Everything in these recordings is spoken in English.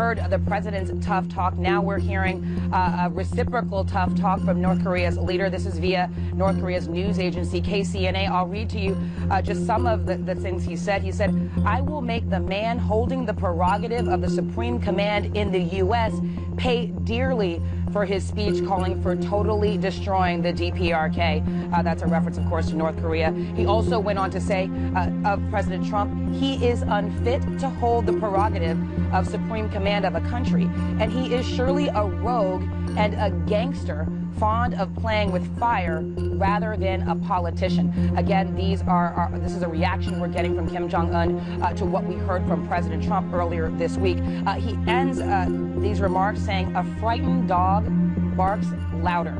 heard the president's tough talk. Now we're hearing a reciprocal tough talk from North Korea's leader. This is via North Korea's news agency, KCNA. I'll read to you just some of the things he said. He said, "I will make the man holding the prerogative of the supreme command in the U.S. pay dearly for his speech calling for totally destroying the DPRK." That's a reference, of course, to North Korea. He also went on to say of President Trump, he is unfit to hold the prerogative of supreme command of a country. And he is surely a rogue and a gangster, fond of playing with fire rather than a politician. Again, this is a reaction we're getting from Kim Jong Un to what we heard from President Trump earlier this week. He ends these remarks saying, "A frightened dog barks louder."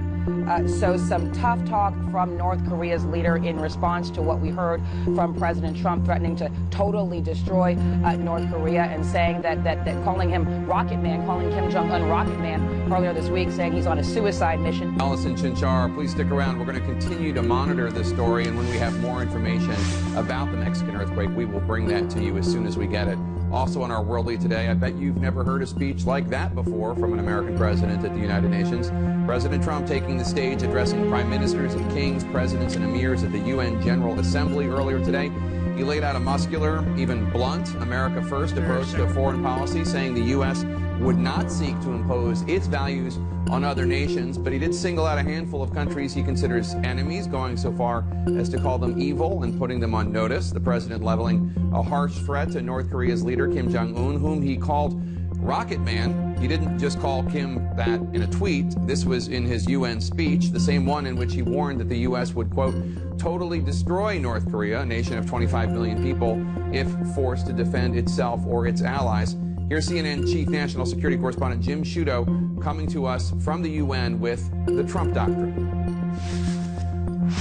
So some tough talk from North Korea's leader in response to what we heard from President Trump threatening to totally destroy North Korea and saying that calling him Rocket Man, calling Kim Jong Un Rocket Man earlier this week, saying he's on a suicide mission. Allison Chinchar, please stick around. We're going to continue to monitor this story, and when we have more information about the Mexican earthquake, we will bring that to you as soon as we get it. Also on our Worldly Today, I bet you've never heard a speech like that before from an American president at the United Nations. President Trump taking the stage, addressing prime ministers and kings, presidents and emirs at the UN General Assembly earlier today. He laid out a muscular, even blunt, America First approach to foreign policy, saying the U.S. would not seek to impose its values on other nations, but he did single out a handful of countries he considers enemies, going so far as to call them evil and putting them on notice. The president leveling a harsh threat to North Korea's leader, Kim Jong Un, whom he called Rocket Man. He didn't just call Kim that in a tweet. This was in his UN speech, the same one in which he warned that the U.S. would, quote, totally destroy North Korea, a nation of 25 million people, if forced to defend itself or its allies. Here's CNN Chief National Security Correspondent Jim Sciutto coming to us from the UN with the Trump Doctrine.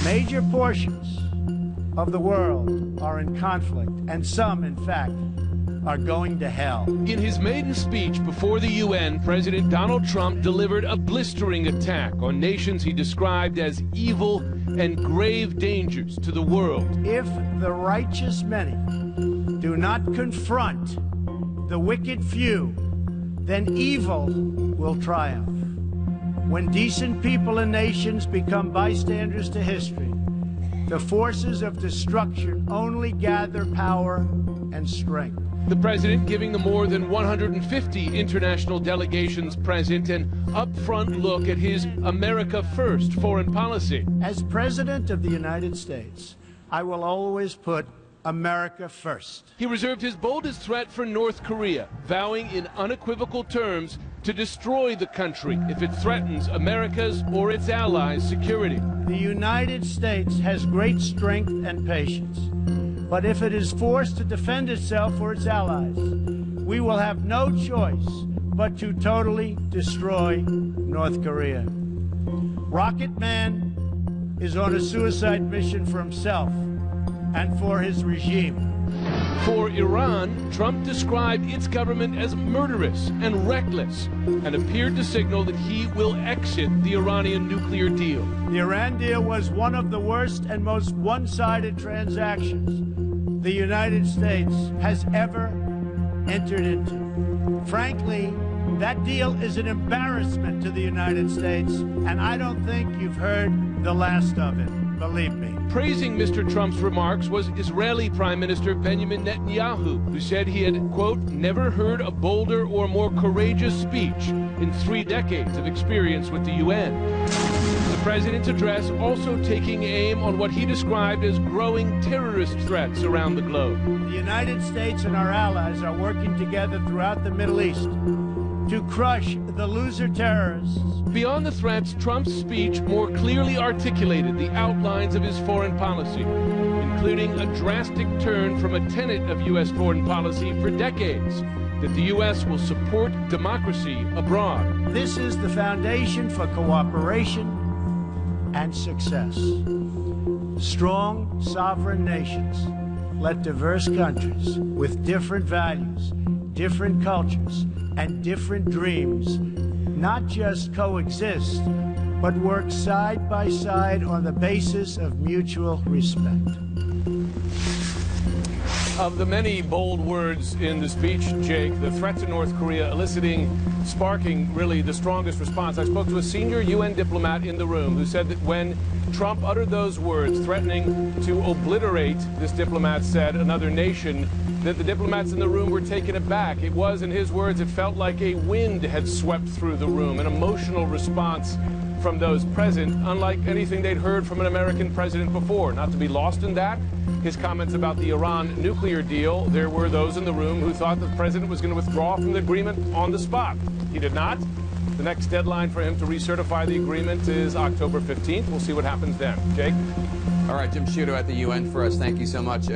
Major portions of the world are in conflict, and some, in fact, are going to hell. In his maiden speech before the UN, President Donald Trump delivered a blistering attack on nations he described as evil and grave dangers to the world. If the righteous many do not confront the wicked few, then evil will triumph. When decent people and nations become bystanders to history, the forces of destruction only gather power and strength. The president giving the more than 150 international delegations present an upfront look at his America First foreign policy. As President of the United States, I will always put America first. He reserved his boldest threat for North Korea, vowing in unequivocal terms to destroy the country if it threatens America's or its allies' security. The United States has great strength and patience, but if it is forced to defend itself or its allies, we will have no choice but to totally destroy North Korea. Rocket Man is on a suicide mission for himself and for his regime. For Iran, Trump described its government as murderous and reckless and appeared to signal that he will exit the Iranian nuclear deal. The Iran deal was one of the worst and most one-sided transactions the United States has ever entered into. Frankly, that deal is an embarrassment to the United States, and I don't think you've heard the last of it, believe me. Praising Mr. Trump's remarks was Israeli Prime Minister Benjamin Netanyahu, who said he had, quote, never heard a bolder or more courageous speech in 3 decades of experience with the UN. The president's address also taking aim on what he described as growing terrorist threats around the globe. The United States and our allies are working together throughout the Middle East to crush the loser terrorists. Beyond the threats, Trump's speech more clearly articulated the outlines of his foreign policy, including a drastic turn from a tenet of U.S. foreign policy for decades, that the U.S. will support democracy abroad. This is the foundation for cooperation and success. Strong, sovereign nations let diverse countries with different values, different cultures, and different dreams not just coexist, but work side by side on the basis of mutual respect. Of the many bold words in the speech, Jake, the threat to North Korea sparking really the strongest response. I spoke to a senior UN diplomat in the room who said that when Trump uttered those words, threatening to obliterate, this diplomat said, another nation, that the diplomats in the room were taken aback. It was, in his words, it felt like a wind had swept through the room, an emotional response from those present, unlike anything they'd heard from an American president before. Not to be lost in that, his comments about the Iran nuclear deal, there were those in the room who thought the president was going to withdraw from the agreement on the spot. He did not. The next deadline for him to recertify the agreement is October 15th. We'll see what happens then. Jake? All right, Jim Sciutto at the UN for us. Thank you so much.